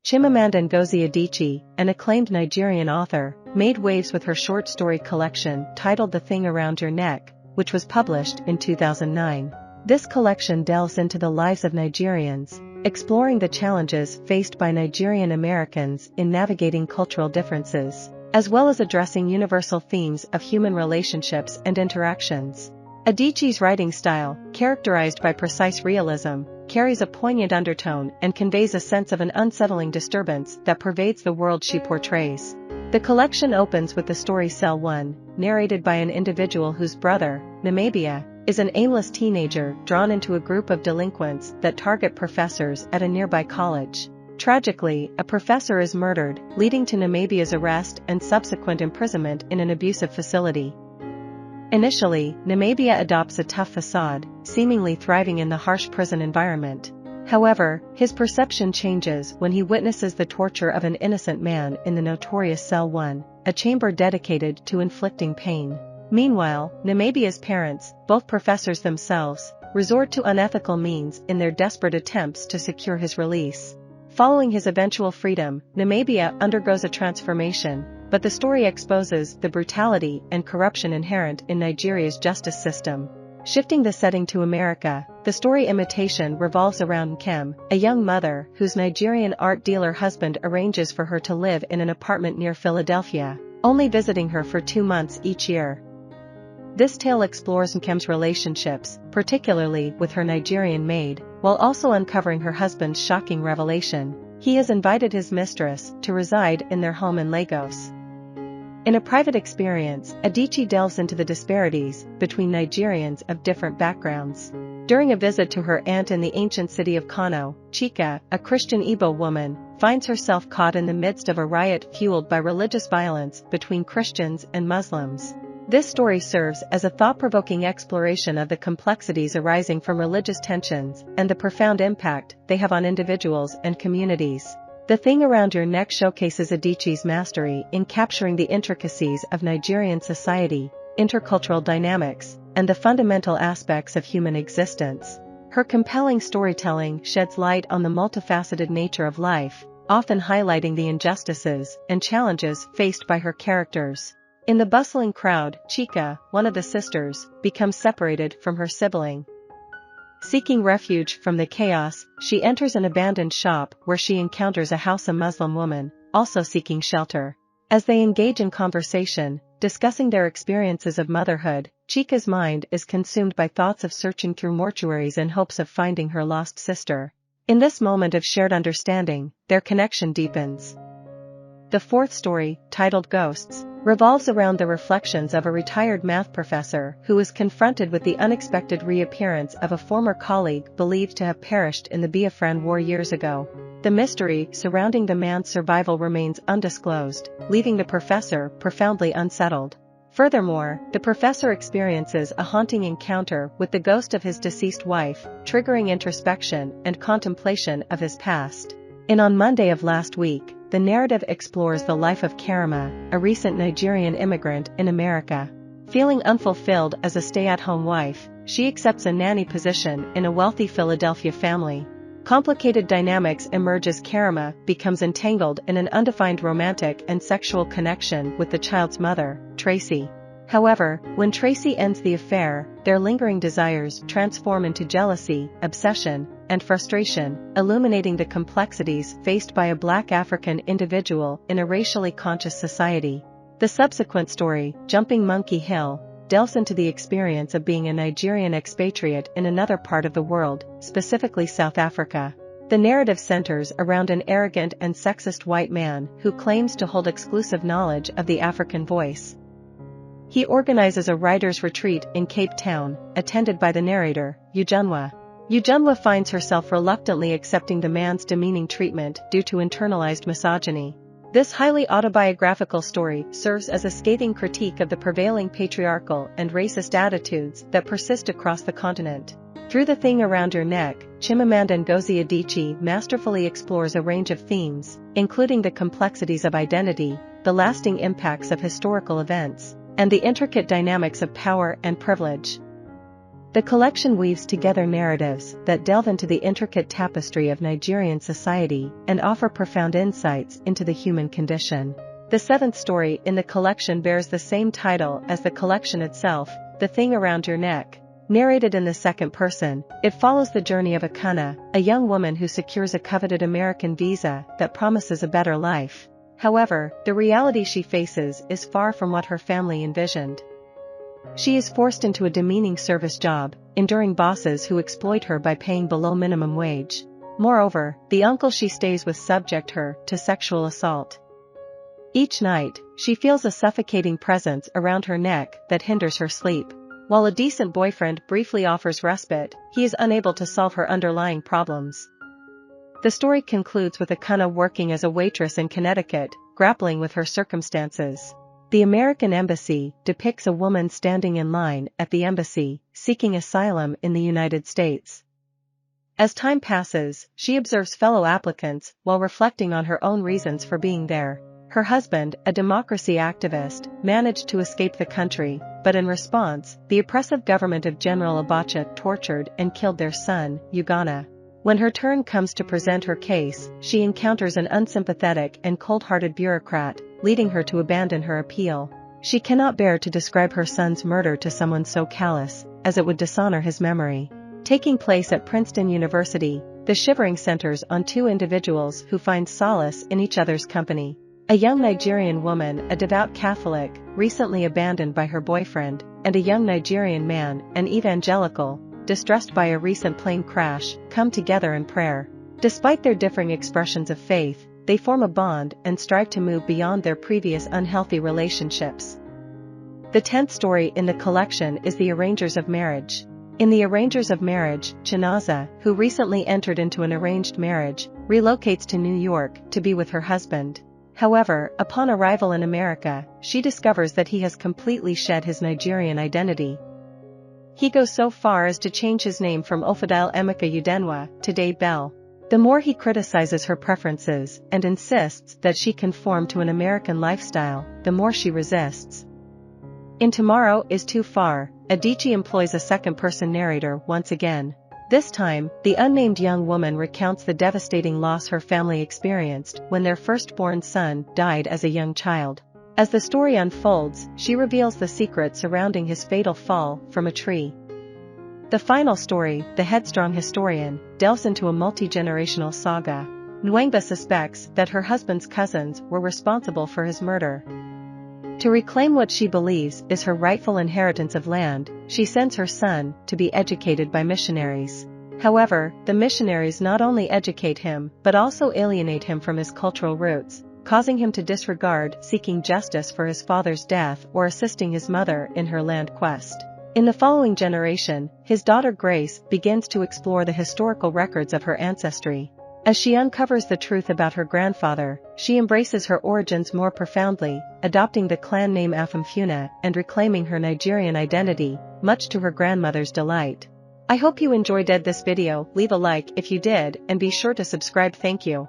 Chimamanda Ngozi Adichie, an acclaimed Nigerian author, made waves with her short story collection titled The Thing Around Your Neck, which was published in 2009. This collection delves into the lives of Nigerians, exploring the challenges faced by Nigerian Americans in navigating cultural differences, as well as addressing universal themes of human relationships and interactions. Adichie's writing style, characterized by precise realism, carries a poignant undertone and conveys a sense of an unsettling disturbance that pervades the world she portrays. The collection opens with the story Cell 1, narrated by an individual whose brother, Namibia, is an aimless teenager drawn into a group of delinquents that target professors at a nearby college. Tragically, a professor is murdered, leading to Namibia's arrest and subsequent imprisonment in an abusive facility. Initially, Namibia adopts a tough facade, seemingly thriving in the harsh prison environment. However, his perception changes when he witnesses the torture of an innocent man in the notorious Cell 1, a chamber dedicated to inflicting pain. Meanwhile, Namibia's parents, both professors themselves, resort to unethical means in their desperate attempts to secure his release. Following his eventual freedom, Namibia undergoes a transformation, but the story exposes the brutality and corruption inherent in Nigeria's justice system. Shifting the setting to America, the story Imitation revolves around Nkem, a young mother whose Nigerian art dealer husband arranges for her to live in an apartment near Philadelphia, only visiting her for 2 months each year. This tale explores Nkem's relationships, particularly with her Nigerian maid, while also uncovering her husband's shocking revelation. He has invited his mistress to reside in their home in Lagos. In a private experience, Adichie delves into the disparities between Nigerians of different backgrounds. During a visit to her aunt in the ancient city of Kano, Chika, a Christian Igbo woman, finds herself caught in the midst of a riot fueled by religious violence between Christians and Muslims. This story serves as a thought-provoking exploration of the complexities arising from religious tensions and the profound impact they have on individuals and communities. The Thing Around Your Neck showcases Adichie's mastery in capturing the intricacies of Nigerian society, intercultural dynamics, and the fundamental aspects of human existence. Her compelling storytelling sheds light on the multifaceted nature of life, often highlighting the injustices and challenges faced by her characters. In the bustling crowd, Chika, one of the sisters, becomes separated from her sibling. Seeking refuge from the chaos, she enters an abandoned shop where she encounters a Hausa Muslim woman, also seeking shelter. As they engage in conversation, discussing their experiences of motherhood, Chika's mind is consumed by thoughts of searching through mortuaries in hopes of finding her lost sister. In this moment of shared understanding, their connection deepens. The fourth story, titled Ghosts, revolves around the reflections of a retired math professor who is confronted with the unexpected reappearance of a former colleague believed to have perished in the Biafran War years ago. The mystery surrounding the man's survival remains undisclosed, leaving the professor profoundly unsettled. Furthermore, the professor experiences a haunting encounter with the ghost of his deceased wife, triggering introspection and contemplation of his past. On Monday of last week, the narrative explores the life of Karima, a recent Nigerian immigrant in America. Feeling unfulfilled as a stay-at-home wife, she accepts a nanny position in a wealthy Philadelphia family. Complicated dynamics emerge as Karima becomes entangled in an undefined romantic and sexual connection with the child's mother, Tracy. However, when Tracy ends the affair, their lingering desires transform into jealousy, obsession, and frustration, illuminating the complexities faced by a Black African individual in a racially conscious society. The subsequent story, Jumping Monkey Hill, delves into the experience of being a Nigerian expatriate in another part of the world, specifically South Africa. The narrative centers around an arrogant and sexist white man who claims to hold exclusive knowledge of the African voice. He organizes a writer's retreat in Cape Town, attended by the narrator, Ujunwa. Ujunwa finds herself reluctantly accepting the man's demeaning treatment due to internalized misogyny. This highly autobiographical story serves as a scathing critique of the prevailing patriarchal and racist attitudes that persist across the continent. Through The Thing Around Your Neck, Chimamanda Ngozi Adichie masterfully explores a range of themes, including the complexities of identity, the lasting impacts of historical events, and the intricate dynamics of power and privilege. The collection weaves together narratives that delve into the intricate tapestry of Nigerian society and offer profound insights into the human condition. The seventh story in the collection bears the same title as the collection itself, The Thing Around Your Neck. Narrated in the second person, it follows the journey of Akana, a young woman who secures a coveted American visa that promises a better life. However, the reality she faces is far from what her family envisioned. She is forced into a demeaning service job, enduring bosses who exploit her by paying below minimum wage. Moreover, the uncle she stays with subject her to sexual assault. Each night, she feels a suffocating presence around her neck that hinders her sleep. While a decent boyfriend briefly offers respite, he is unable to solve her underlying problems. The story concludes with Akana working as a waitress in Connecticut, grappling with her circumstances. The American Embassy depicts a woman standing in line at the embassy, seeking asylum in the United States. As time passes, she observes fellow applicants while reflecting on her own reasons for being there. Her husband, a democracy activist, managed to escape the country, but in response, the oppressive government of General Abacha tortured and killed their son, Uganda. When her turn comes to present her case, she encounters an unsympathetic and cold-hearted bureaucrat, leading her to abandon her appeal. She cannot bear to describe her son's murder to someone so callous, as it would dishonor his memory. Taking place at Princeton University, The Shivering centers on two individuals who find solace in each other's company. A young Nigerian woman, a devout Catholic, recently abandoned by her boyfriend, and a young Nigerian man, an evangelical, distressed by a recent plane crash, come together in prayer. Despite their differing expressions of faith, they form a bond and strive to move beyond their previous unhealthy relationships. The 10th story in the collection is The Arrangers of Marriage. In The Arrangers of Marriage, Chinaza, who recently entered into an arranged marriage, relocates to New York to be with her husband. However, upon arrival in America, she discovers that he has completely shed his Nigerian identity. He goes so far as to change his name from Ofadile Emeka Udenwa to Dave Bell. The more he criticizes her preferences and insists that she conform to an American lifestyle, the more she resists. In Tomorrow is Too Far, Adichie employs a second-person narrator once again. This time, the unnamed young woman recounts the devastating loss her family experienced when their firstborn son died as a young child. As the story unfolds, she reveals the secret surrounding his fatal fall from a tree. The final story, The Headstrong Historian, delves into a multi-generational saga. Nwangba suspects that her husband's cousins were responsible for his murder. To reclaim what she believes is her rightful inheritance of land, she sends her son to be educated by missionaries. However, the missionaries not only educate him but also alienate him from his cultural roots, causing him to disregard seeking justice for his father's death or assisting his mother in her land quest. In the following generation, his daughter Grace begins to explore the historical records of her ancestry. As she uncovers the truth about her grandfather, she embraces her origins more profoundly, adopting the clan name Afamfuna and reclaiming her Nigerian identity, much to her grandmother's delight. I hope you enjoyed this video. Leave a like if you did and be sure to subscribe. Thank you.